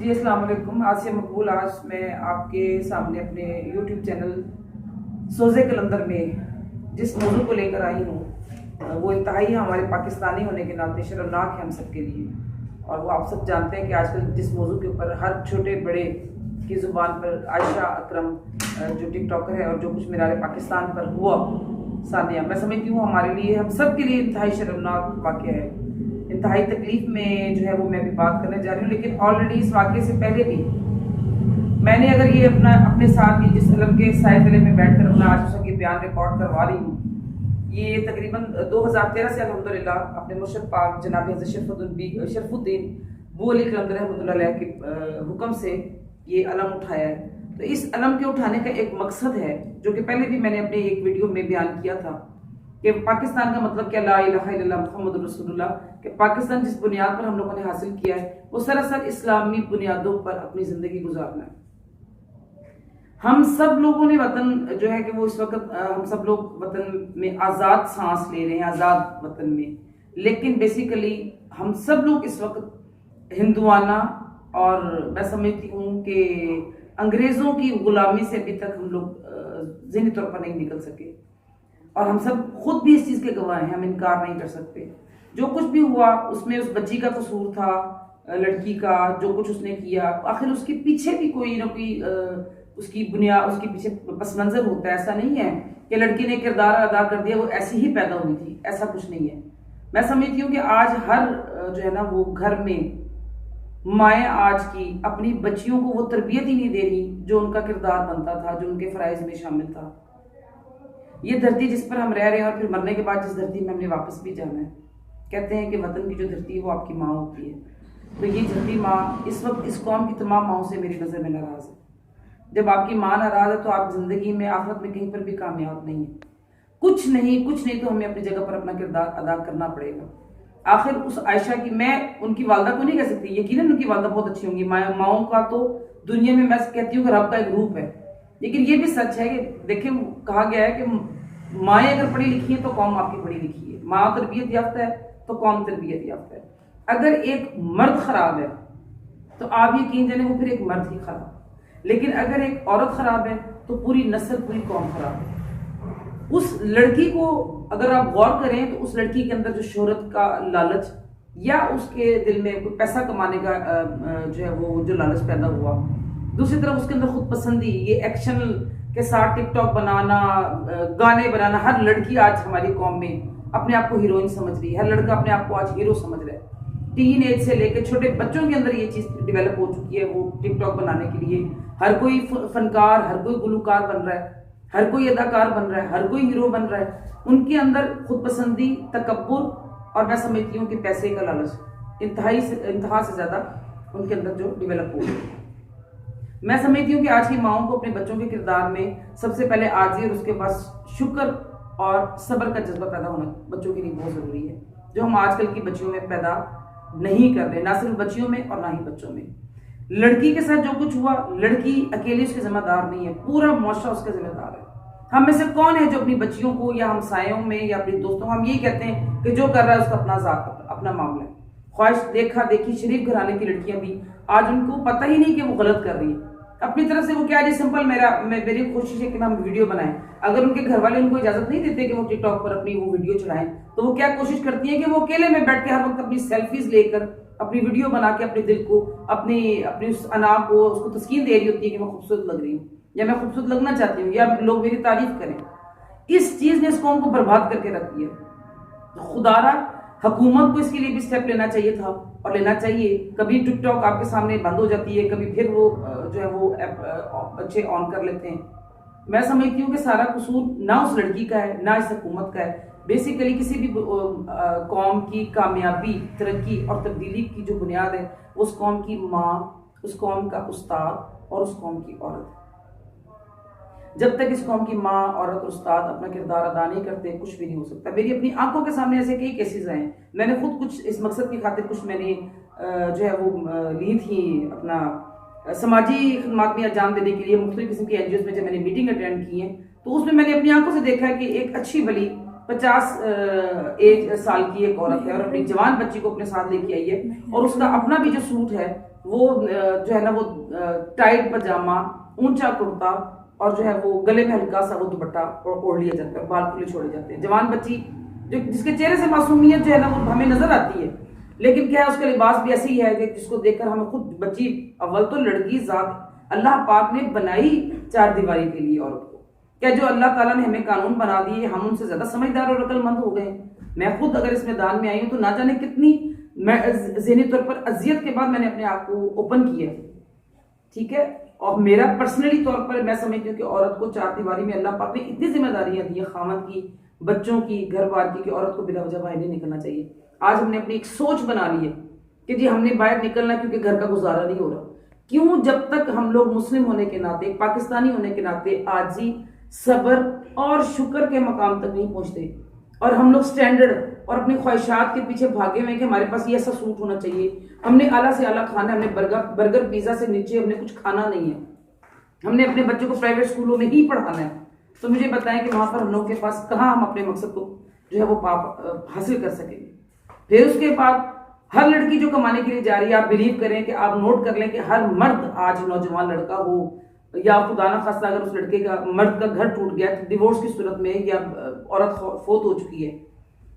جی السلام علیکم. آسیہ مقبول. آج میں آپ کے سامنے اپنے یوٹیوب چینل سوزے کلندر میں جس موضوع کو لے کر آئی ہوں وہ انتہائی ہمارے پاکستانی ہونے کے ناطے شرمناک ہے ہم سب کے لیے. اور وہ آپ سب جانتے ہیں کہ آج کل جس موضوع کے اوپر ہر چھوٹے بڑے کی زبان پر عائشہ اکرم جو ٹک ٹاکر ہے اور جو کچھ میرے پاکستان پر ہوا ثانیہ، میں سمجھتی ہوں ہمارے لیے ہم سب کے لیے انتہائی شرمناک واقعہ ہے. انتہائی تکلیف میں جو ہے وہ میں بھی بات کرنے جا رہی ہوں. لیکن آلریڈی اس واقعے سے پہلے بھی میں نے اگر یہ اپنے ساتھ ہی جس علم کے سائے تلے میں بیٹھ کر اپنا آج اس کی بیان ریکارڈ کروا رہی ہوں، یہ تقریباً 2013 سے الحمدللہ اپنے مرشد پاک جناب حضرت شرف الدین بو علی کلندر رحمۃ اللہ علیہ کے حکم سے یہ علم اٹھایا ہے. تو اس علم کے اٹھانے کا ایک مقصد ہے جو کہ پہلے بھی میں نے اپنے ایک ویڈیو میں بیان کیا تھا کہ پاکستان کا مطلب کیا، لا الہ الا اللہ محمد رسول اللہ، کہ پاکستان جس بنیاد پر ہم لوگوں نے حاصل کیا ہے وہ سراسر اسلامی بنیادوں پر اپنی زندگی گزارنا ہے. ہم سب لوگوں نے وطن جو ہے کہ وہ اس وقت ہم سب لوگ وطن میں آزاد سانس لے رہے ہیں، آزاد وطن میں، لیکن بیسیکلی ہم سب لوگ اس وقت ہندوانہ اور میں سمجھتی ہوں کہ انگریزوں کی غلامی سے ابھی تک ہم لوگ ذہنی طور پر نہیں نکل سکے. اور ہم سب خود بھی اس چیز کے گواہ ہیں، ہم انکار نہیں کر سکتے. جو کچھ بھی ہوا اس میں اس بچی کا قصور تھا، لڑکی کا جو کچھ اس نے کیا، آخر اس کے پیچھے بھی کوئی نہ کوئی اس کی بنیاد، اس کے پیچھے پس منظر ہوتا ہے. ایسا نہیں ہے کہ لڑکی نے کردار ادا کر دیا وہ ایسی ہی پیدا ہوئی تھی، ایسا کچھ نہیں ہے. میں سمجھتی ہوں کہ آج ہر جو ہے نا وہ گھر میں مائیں آج کی اپنی بچیوں کو وہ تربیت ہی نہیں دے رہی جو ان کا کردار بنتا تھا، جو ان کے فرائض میں شامل تھا. یہ دھرتی جس پر ہم رہ رہے ہیں اور پھر مرنے کے بعد جس دھرتی میں ہم نے واپس بھی جانا ہے، کہتے ہیں کہ وطن کی جو دھرتی ہے وہ آپ کی ماں ہوتی ہے. تو یہ دھرتی ماں اس وقت اس قوم کی تمام ماؤں سے میری نظر میں ناراض ہے. جب آپ کی ماں ناراض ہے تو آپ زندگی میں آخرت میں کہیں پر بھی کامیاب نہیں ہیں. کچھ نہیں تو ہمیں اپنی جگہ پر اپنا کردار ادا کرنا پڑے گا. آخر اس عائشہ کی، میں ان کی والدہ کو نہیں کہہ سکتی، یقیناً ان کی والدہ بہت اچھی ہوں گی. ماؤں کا تو دنیا میں کہتی ہوں کہ رب کا ایک روپ ہے. لیکن یہ بھی سچ ہے کہ دیکھیں کہا گیا ہے کہ مائیں اگر پڑھی لکھی ہیں تو قوم آپ کی پڑھی لکھی ہے. ماں تربیت یافتہ ہے تو قوم تربیت یافتہ ہے. اگر ایک مرد خراب ہے تو آپ یقین جانیں وہ پھر ایک مرد ہی خراب ہے. لیکن اگر ایک عورت خراب ہے تو پوری نسل، پوری قوم خراب ہے. اس لڑکی کو اگر آپ غور کریں تو اس لڑکی کے اندر جو شہرت کا لالچ یا اس کے دل میں کوئی پیسہ کمانے کا جو ہے وہ جو لالچ پیدا ہوا، دوسری طرف اس کے اندر خود پسندی، یہ ایکشن کے ساتھ ٹک ٹاک بنانا، گانے بنانا. ہر لڑکی آج ہماری قوم میں اپنے آپ کو ہیروئن سمجھ رہی ہے، ہر لڑکا اپنے آپ کو آج ہیرو سمجھ رہا ہے. ٹین ایج سے لے کے چھوٹے بچوں کے اندر یہ چیز ڈیولپ ہو چکی ہے. وہ ٹک ٹاک بنانے کے لیے ہر کوئی فنکار، ہر کوئی گلوکار بن رہا ہے، ہر کوئی اداکار بن رہا ہے، ہر کوئی ہیرو بن رہا ہے. ان کے اندر خود پسندی، تکبر اور میں سمجھتی ہوں کہ پیسے کا لالچ انتہا سے زیادہ ان کے اندر جو ڈیولپ ہو رہی ہے. میں سمجھتی ہوں کہ آج کی ماؤں کو اپنے بچوں کے کردار میں سب سے پہلے عاجزی اور اس کے بعد شکر اور صبر کا جذبہ پیدا ہونا بچوں کے لیے بہت ضروری ہے، جو ہم آج کل کی بچیوں میں پیدا نہیں کر رہے. نہ صرف بچیوں میں اور نہ ہی بچوں میں. لڑکی کے ساتھ جو کچھ ہوا، لڑکی اکیلی اس کے ذمہ دار نہیں ہے، پورا معاشرہ اس کا ذمہ دار ہے. ہم میں سے کون ہے جو اپنی بچیوں کو یا ہمسایوں میں یا اپنی دوستوں کو ہم یہی کہتے ہیں کہ جو کر رہا ہے اس کا اپنا ذات، اپنا معاملہ ہے. خواہش دیکھا دیکھی شریف گھرانے کی لڑکیاں بھی آج ان کو پتہ ہی نہیں کہ وہ غلط کر رہی ہیں. اپنی طرف سے وہ کیا جی سمپل میری کوشش ہے کہ ہم ویڈیو بنائیں. اگر ان کے گھر والے ان کو اجازت نہیں دیتے کہ وہ ٹک ٹاک پر اپنی وہ ویڈیو چڑھائیں تو وہ کیا کوشش کرتی ہیں کہ وہ اکیلے میں بیٹھ کے ہر وقت اپنی سیلفیز لے کر اپنی ویڈیو بنا کے اپنے دل کو، اپنی اس انا کو، اس کو تسکین دے رہی ہوتی ہے کہ میں خوبصورت لگ رہی ہوں یا میں خوبصورت لگنا چاہتی ہوں یا لوگ میری تعریف کریں. اس چیز نے اس قوم کو برباد کر کے رکھ دیا. خدا را حکومت کو اس کے لیے بھی سٹیپ لینا چاہیے تھا اور لینا چاہیے. کبھی ٹک ٹاک آپ کے سامنے بند ہو جاتی ہے، کبھی پھر وہ جو ہے وہ بچے آن کر لیتے ہیں. میں سمجھتی ہوں کہ سارا قصور نہ اس لڑکی کا ہے نہ اس حکومت کا ہے. بیسیکلی کسی بھی قوم کی کامیابی، ترقی اور تبدیلی کی جو بنیاد ہے وہ اس قوم کی ماں، اس قوم کا استاد اور اس قوم کی عورت ہے. جب تک اس قوم کی ماں، عورت اور استاد اپنا کردار ادا نہیں کرتے کچھ بھی نہیں ہو سکتا. میری اپنی آنکھوں کے سامنے ایسے کئی کیسز آئے ہیں. میں نے خود کچھ اس مقصد کی خاطر کچھ میں نے جو ہے وہ لی تھی اپنا سماجی خدمات میں انجام دینے کے لیے مختلف قسم کی NGOs میں جب میں نے میٹنگ اٹینڈ کی ہیں تو اس میں میں نے اپنی آنکھوں سے دیکھا کہ ایک اچھی بھلی 50 سال کی ایک عورت ہے اور اپنی جوان بچی کو اپنے ساتھ لے کے آئی ہے اور اس کا اپنا بھی جو سوٹ ہے وہ جو ہے نا وہ ٹائٹ پاجامہ، اونچا کرتا اور جو ہے وہ گلے میں ہلکا سا وہ دوپٹہ اوڑھ لیا جاتا ہے، بال کھلے چھوڑے جاتے ہیں. جوان بچی جو جس کے چہرے سے معصومیت جو ہے نا وہ ہمیں نظر آتی ہے، لیکن کیا ہے اس کا لباس بھی ایسے ہی ہے کہ جس کو دیکھ کر ہمیں خود بچی، اول تو لڑکی ذات اللہ پاک نے بنائی چار دیواری کے لیے عورت کو، کیا جو اللہ تعالیٰ نے ہمیں قانون بنا دیے ہم ان سے زیادہ سمجھدار اور عقل مند ہو گئے ہیں؟ میں خود اگر اس میدان میں آئی ہوں تو نہ جانے کتنی ذہنی طور پر اذیت کے بعد میں نے اپنے آپ کو اوپن کیا ہے، ٹھیک ہے. اور میرا پرسنلی طور پر میں سمجھتی ہوں کہ عورت کو چار دیواری میں اللہ پاک نے اتنی ذمہ داریاں دی ہیں، خاوند کی، بچوں کی، گھر بار کی، کہ عورت کو بلا وجہ باہر نہیں نکلنا چاہیے. آج ہم نے اپنی ایک سوچ بنا لی ہے کہ جی ہم نے باہر نکلنا کیونکہ گھر کا گزارا نہیں ہو رہا. کیوں؟ جب تک ہم لوگ مسلم ہونے کے ناطے، پاکستانی ہونے کے ناطے عاجزی، صبر اور شکر کے مقام تک نہیں پہنچتے، اور ہم لوگ سٹینڈرڈ اور اپنی خواہشات کے پیچھے بھاگے ہوئے کہ ہمارے پاس یہ ایسا سوٹ ہونا چاہیے، ہم نے اعلیٰ سے اعلیٰ کھانا ہے، ہم نے برگر پیزا سے نیچے ہم نے کچھ کھانا نہیں ہے، ہم نے اپنے بچوں کو پرائیویٹ اسکولوں میں ہی پڑھانا ہے. تو مجھے بتائیں کہ وہاں پر ہم لوگوں کے پاس کہاں ہم اپنے مقصد کو جو ہے وہ حاصل کر سکیں گے. پھر اس کے بعد ہر لڑکی جو کمانے کے لیے جا رہی ہے، آپ بلیو کریں کہ آپ نوٹ کر لیں کہ ہر مرد آج نوجوان لڑکا ہو یا خدا نہ خواستہ اگر اس لڑکے کا مرد کا گھر ٹوٹ گیا ڈیورس کی صورت میں، یا عورت فوت ہو چکی ہے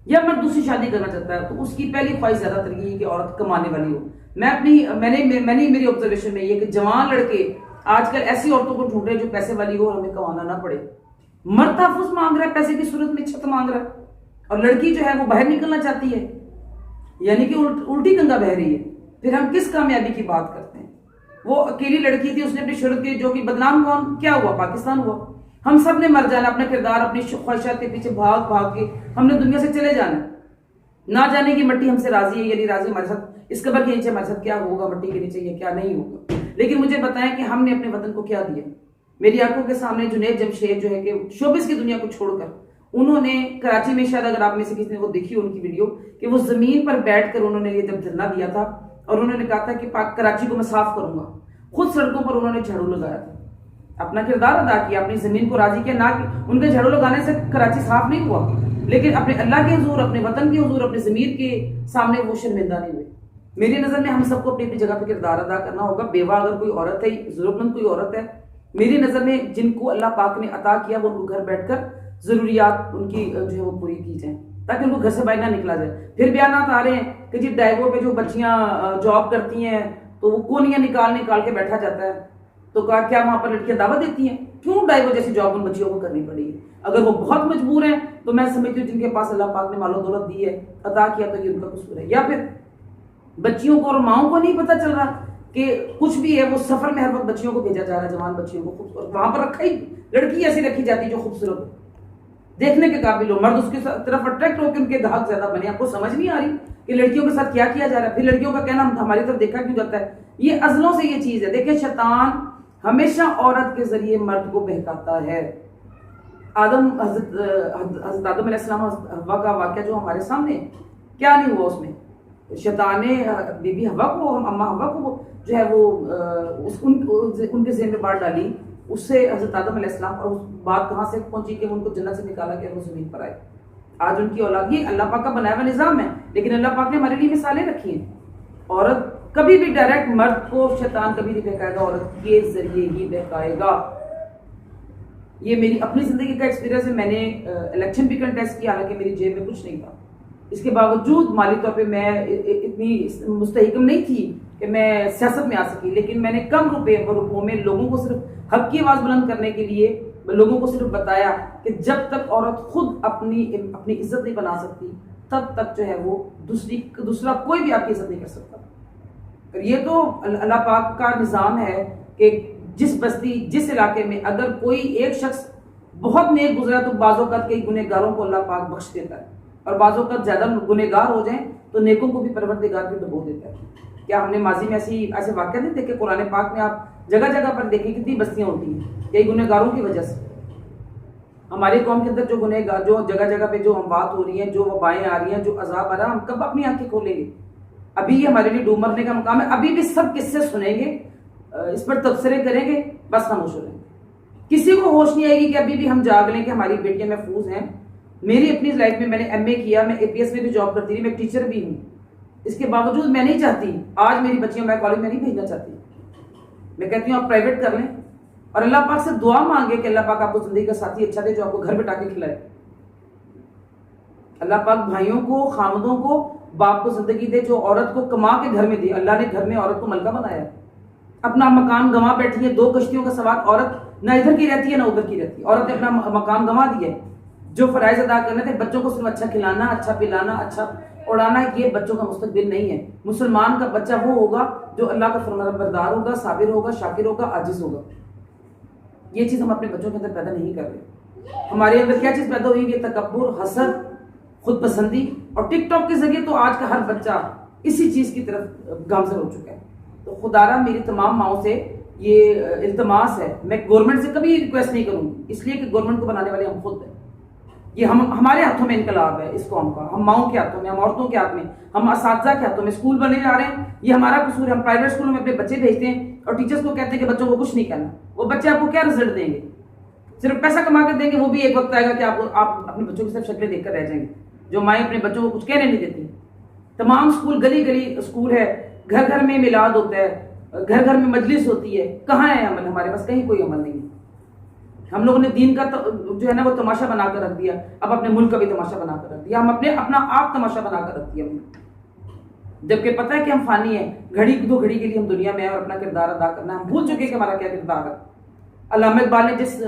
یا مرد دوسری شادی کرنا چاہتا ہے، تو اس کی پہلی خواہش زیادہ تر یہ ہے کہ عورت کمانے والی ہو. میں نے میری آبزرویشن میں یہ کہ جوان لڑکے آج کل ایسی عورتوں کو ڈھونڈ رہے جو پیسے والی ہو اور ہمیں کمانا نہ پڑے. مرد تحفظ مانگ رہا ہے پیسے کی صورت میں، چھت مانگ رہا ہے، اور لڑکی جو ہے وہ باہر نکلنا چاہتی ہے، یعنی کہ الٹی گنگا بہ رہی ہے. پھر ہم کس کامیابی کی بات کرتے ہیں؟ وہ اکیلی لڑکی تھی، اس نے اپنی شہرت کی جو کہ بدنام کون کیا ہوا؟ پاکستان ہوا. ہم سب نے مر جانا، اپنا کردار اپنی خواہشات کے پیچھے بھاگ بھاگ کے ہم نے دنیا سے چلے جانا. نہ جانے کی مٹی ہم سے راضی ہے یا نہیں راضی، ہمارے ساتھ اس قبر کے نیچے ہمارے ساتھ کیا ہوگا مٹی کے نیچے یا کیا نہیں ہوگا. لیکن مجھے بتائیں کہ ہم نے اپنے وطن کو کیا دیا؟ میری آنکھوں کے سامنے جنید جمشید جو ہے کہ شوبز کی دنیا کو چھوڑ کر انہوں نے کراچی میں، شاید اگر آپ میں سے کسی نے وہ دیکھی ان کی ویڈیو، کہ وہ زمین پر بیٹھ کر انہوں نے یہ جب دھرنا دیا تھا اور انہوں نے کہا تھا کہ کراچی کو میں صاف کروں گا، خود سڑکوں پر انہوں نے جھاڑو لگایا تھا، اپنا کردار ادا کیا، اپنی زمین کو راضی کیا. نہ کہ ان کے جھاڑو لگانے سے کراچی صاف نہیں ہوا، لیکن اپنے اللہ کے حضور، اپنے وطن کے حضور، اپنے ضمیر کے سامنے وہ شرمندہ نہیں ہوئے. میری نظر میں ہم سب کو اپنی اپنی جگہ پہ کردار ادا کرنا ہوگا. بیوہ اگر کوئی عورت ہے، ضرورت مند کوئی عورت ہے، میری نظر میں جن کو اللہ پاک نے عطا کیا وہ ان کو گھر بیٹھ کر ضروریات ان کی جو ہے وہ پوری کی جائیں، تاکہ ان کو گھر سے باہر نہ نکلا جائے. پھر بیانات آ رہے ہیں کہ جی ڈائیگو پہ جو بچیاں جاب کرتی ہیں تو وہ کونیاں نکال کے بیٹھا جاتا ہے، تو کیا وہاں پر لڑکیاں دعوت دیتی ہیں؟ کیوں ڈائیگو جیسی جاب ان بچیوں کو کرنی پڑی ہے؟ اگر وہ بہت مجبور ہیں تو میں سمجھتی ہوں جن کے پاس اللہ پاک نے مال و دولت دی ہے، عطا کیا، تو یہ ان کا قصور ہے. یا پھر بچیوں کو اور ماؤں کو نہیں پتہ چل رہا کہ کچھ بھی ہے، وہ سفر میں ہر وقت بچیوں کو بھیجا جا رہا ہے، جوان بچیوں کو خوبصورت وہاں پر رکھا ہی، لڑکی ایسی رکھی جاتی جو خوبصورت ہو، دیکھنے کے قابل ہو، مرد اس کی طرف اٹریکٹ ہو کے ان کے دھاک زیادہ بنے. آپ کو سمجھ نہیں آ رہی کہ لڑکیوں کے ساتھ کیا کیا جا رہا ہے؟ پھر لڑکیوں کا کہنا ہماری طرف دیکھا کیوں جاتا ہے؟ یہ ازلوں سے یہ چیز ہے. دیکھیں شیطان ہمیشہ عورت کے ذریعے مرد کو بہکاتا ہے. حضرت آدم علیہ السلام حوا کا واقعہ جو ہمارے سامنے، کیا نہیں ہوا اس میں؟ شیطان نے بی بی حوا کو، اما حوا کو جو ہے وہ ان کے ذہن میں بات ڈالی، اس سے حضرت آدم علیہ السلام، اور اس بات کہاں سے پہنچی کہ ان کو جنت سے نکالا کہ وہ زمین پر آئے. آج ان کی اولاد، یہ اللہ پاک کا بنایا ہوا نظام ہے، لیکن اللہ پاک نے ہمارے لیے مثالیں رکھی ہیں. عورت کبھی بھی ڈائریکٹ مرد کو شیطان کبھی نہیں بہکائے گا، عورت کے ذریعے ہی بہکائے گا. یہ میری اپنی زندگی کا ایکسپیرینس ہے. میں نے الیکشن بھی کنٹیسٹ کیا، حالانکہ میری جیب میں کچھ نہیں تھا. اس کے باوجود مالی طور پہ میں اتنی مستحکم نہیں تھی کہ میں سیاست میں آ سکی، لیکن میں نے کم روپوں میں لوگوں کو صرف حق کی آواز بلند کرنے کے لیے لوگوں کو صرف بتایا کہ جب تک عورت خود اپنی عزت نہیں بنا سکتی تب تک جو ہے وہ دوسرا کوئی بھی آپ کی عزت نہیں کر سکتا. یہ تو اللہ پاک کا نظام ہے کہ جس بستی، جس علاقے میں اگر کوئی ایک شخص بہت نیک گزرا تو بعض اوقات کئی گنہگاروں کو اللہ پاک بخش دیتا ہے، اور بعض اوقات زیادہ گنہگار ہو جائیں تو نیکوں کو بھی پروردگار بھی ڈبو دیتا ہے. کیا ہم نے ماضی میں ایسے واقعہ نہیں دیکھے؟ قرآن پاک میں آپ جگہ جگہ پر دیکھیں کتنی بستیاں ہوتی ہیں کئی گنہگاروں کی وجہ سے. ہماری قوم کے اندر جو گنہگار، جو جگہ جگہ پہ جو اموات ہو رہی ہیں، جو وبائیں آ رہی ہیں، جو عذاب آ رہا ہے، ہم کب اپنی آنکھیں کھولیں گے؟ ابھی یہ ہمارے لیے ڈوب مرنے کا مقام ہے. ابھی بھی سب قصے سنیں گے، اس پر تبصرے کریں گے، بس خاموش ہو رہے ہیں. کسی کو ہوش نہیں آئے گی کہ ابھی بھی ہم جاگ لیں کہ ہماری بیٹیاں محفوظ ہیں. میری اپنی لائف میں نے ایم اے کیا، میں اے پی ایس میں بھی جاب کرتی رہی، میں ٹیچر بھی ہوں. اس کے باوجود میں نہیں چاہتی آج میری بچیاں میں کالج میں نہیں بھیجنا چاہتی. میں کہتی ہوں آپ پرائیویٹ کر لیں اور اللہ پاک سے دعا مانگے کہ اللہ پاک آپ کو زندگی کا ساتھی اچھا دے جو آپ کو گھر بٹھا کے کھلائے. اللہ پاک بھائیوں کو خامدوں کو باپ کو زندگی دے جو عورت کو کما کے گھر میں دی. اللہ نے گھر میں عورت کو ملکہ بنایا ہے. اپنا مکان گنوا بیٹھی ہے, 2 کشتیوں کا سوار عورت نہ ادھر کی رہتی ہے نہ ادھر کی رہتی ہے. عورت نے اپنا مکان گنوا دیا ہے. جو فرائض ادا کرنے تھے بچوں کو صرف اچھا کھلانا, اچھا پلانا, اچھا اڑانا, یہ بچوں کا مستقبل نہیں ہے. مسلمان کا بچہ وہ ہوگا جو اللہ کا فرمانبردار ہوگا, صابر ہوگا, شاکر ہوگا, عاجز ہوگا. یہ چیز ہم اپنے بچوں کے اندر پیدا نہیں کر رہے. ہمارے اندر کیا چیز پیدا ہوئی ہے؟ تکبر, حسد, خود پسندی. اور ٹک ٹاک کے ذریعے تو آج کا ہر بچہ اسی چیز کی طرف گامزن ہو چکا ہے. تو خدارا میری تمام ماؤں سے یہ التماس ہے, میں گورنمنٹ سے کبھی ریکویسٹ نہیں کروں گی, اس لیے کہ گورنمنٹ کو بنانے والے ہم خود ہیں. یہ ہمارے ہاتھوں میں انقلاب ہے اس قوم کا, ہم ماؤں کے ہاتھوں میں, ہم عورتوں کے ہاتھ میں, ہم اساتذہ کے ہاتھوں میں. اسکول بنے جا رہے ہیں, یہ ہمارا قصور ہے. ہم پرائیویٹ اسکولوں میں اپنے بچے بھیجتے ہیں اور ٹیچرس کو کہتے ہیں کہ بچوں کو کچھ نہیں کرنا. وہ بچے آپ کو کیا رزلٹ دیں گے؟ صرف پیسہ کما کے دیں گے. وہ بھی ایک وقت آئے گا کہ آپ اپنے بچوں کی صرف شکلیں دیکھ کر رہ جائیں گے. جو مائیں اپنے بچوں کو کچھ کہنے نہیں دیتی. تمام اسکول گلی گلی اسکول ہے, گھر گھر میں میلاد ہوتا ہے, گھر گھر میں مجلس ہوتی ہے. کہاں ہے عمل؟ ہمارے پاس کہیں کوئی عمل نہیں ہے. ہم لوگوں نے دین کا جو ہے نا وہ تماشا بنا کر رکھ دیا. اب اپنے ملک کا بھی تماشا بنا کر رکھ دیا. ہم اپنا آپ تماشا بنا کر رکھ دیا, جبکہ پتہ ہے کہ ہم فانی ہیں. گھڑی 2 گھڑی کے لیے ہم دنیا میں ہیں اور اپنا کردار ادا کرنا ہے. ہم بھول چکے کہ ہمارا کیا کردار ہے. علامہ اقبال نے جس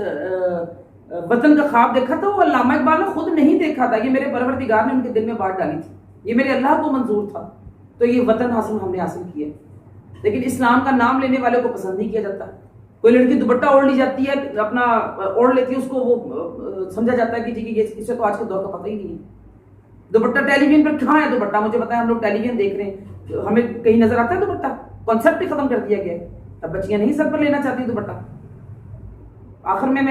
وطن کا خواب دیکھا تھا وہ علامہ اقبال نے خود نہیں دیکھا تھا. یہ میرے پروردگار نے ان کے دل میں بات ڈالی تھی. یہ میرے اللہ کو منظور تھا. تو یہ وطن ہم نے حاصل کیا. لیکن اسلام کا نام لینے والے کو پسند نہیں کیا جاتا. کوئی لڑکی دوپٹہ اوڑھ لی جاتی ہے, اپنا اوڑھ لیتی ہے, اس کو وہ سمجھا جاتا ہے کہ جی کہ اسے تو آج کے دور کا پتہ ہی نہیں ہے. دوپٹہ ٹیلی ویژن پر کہاں ہے دوپٹہ؟ مجھے پتا ہے ہم لوگ ٹیلی ویژن دیکھ رہے ہیں, ہمیں کہیں نظر آتا ہے دوپٹہ؟ کانسیپٹ ہی ختم کر دیا گیا ہے. اب بچیاں نہیں سر پر لینا چاہتی دوپٹہ. آخر میں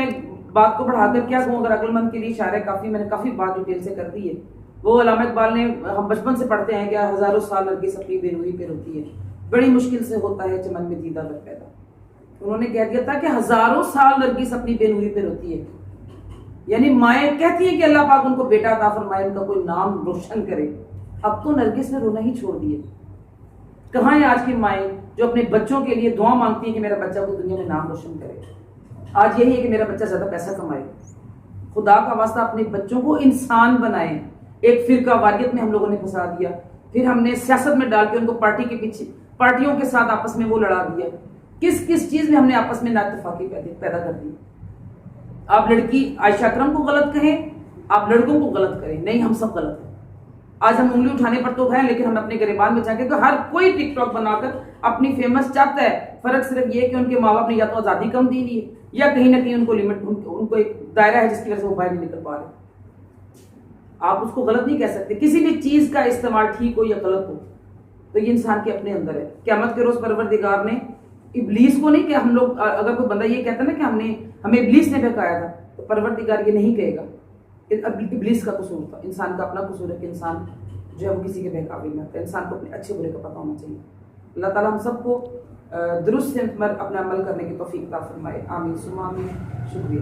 بات کو بڑھا کر کیا کہوں, اگر عقل مند کے لیے اشارہ کافی, میں نے کافی بات ڈیٹیل سے کر دی ہے. وہ علامہ اقبال نے, ہم بچپن سے پڑھتے ہیں کہ ہزاروں سال نرگس اپنی بے روئی پہ روتی ہے, بڑی مشکل سے ہوتا ہے چمن میں دیدہ در پیدا. انہوں نے کہہ دیا تھا کہ ہزاروں سال نرگس اپنی بے نوری پہ روتی ہے. یعنی مائیں کہتی ہیں کہ اللہ پاک ان کو بیٹا عطا فرمائے, ان کا کوئی نام روشن کرے. اب تو نرگس نے رونا ہی چھوڑ دیے. کہاں ہیں آج کی مائیں جو اپنے بچوں کے لیے دعا مانگتی ہیں کہ میرا بچہ کو دنیا میں نام روشن کرے؟ آج یہی ہے کہ میرا بچہ زیادہ پیسہ کمائے. خدا کا واسطہ اپنے بچوں کو انسان بنائیں. ایک فرقہ واریت میں ہم لوگوں نے پھنسا دیا, پھر ہم نے سیاست میں ڈال کے ان کو پارٹی کے پیچھے, پارٹیوں کے ساتھ آپس میں وہ لڑا دیا. کس چیز میں ہم نے آپس میں نااتفاقی پیدا کر دی. آپ لڑکی عائشہ اکرم کو غلط کہیں, آپ لڑکوں کو غلط کریں, نہیں ہم سب غلط ہیں. آج ہم انگلی اٹھانے پر تو ہیں, لیکن ہم اپنے گریبان میں چاہیں گے کہ ہر کوئی ٹک ٹاک بنا کر اپنی فیمس چاہتا ہے. فرق صرف یہ کہ ان کے ماں باپ نے یا تو آزادی کم دی ہے یا کہیں نہ کہیں ان کو لمٹ, ان کو ایک دائرہ ہے جس کی وجہ سے وہ باہر نہیں نکل پا رہے. آپ اس کو غلط نہیں کہہ سکتے. کسی بھی چیز کا استعمال ٹھیک ہو یا غلط ہو تو یہ انسان کے اپنے اندر ہے. قیامت کے روز پروردگار نے ابلیس کو نہیں, کہ ہم لوگ اگر کوئی بندہ یہ کہتا نا کہ ہمیں ابلیس نے بہکایا تھا, تو پروردگار یہ نہیں کہے گا ابلیس کا قصور تھا. انسان کا اپنا قصور ہے کہ انسان جو ہے وہ کسی کے بہکاوی میں آتا ہے. انسان کو اپنے اچھے برے کا پتہ ہونا چاہیے. اللہ تعالیٰ ہم سب کو درست سے اپنا عمل کرنے کی توفیق عطا فرمائے. آمین ثم آمین. شکریہ.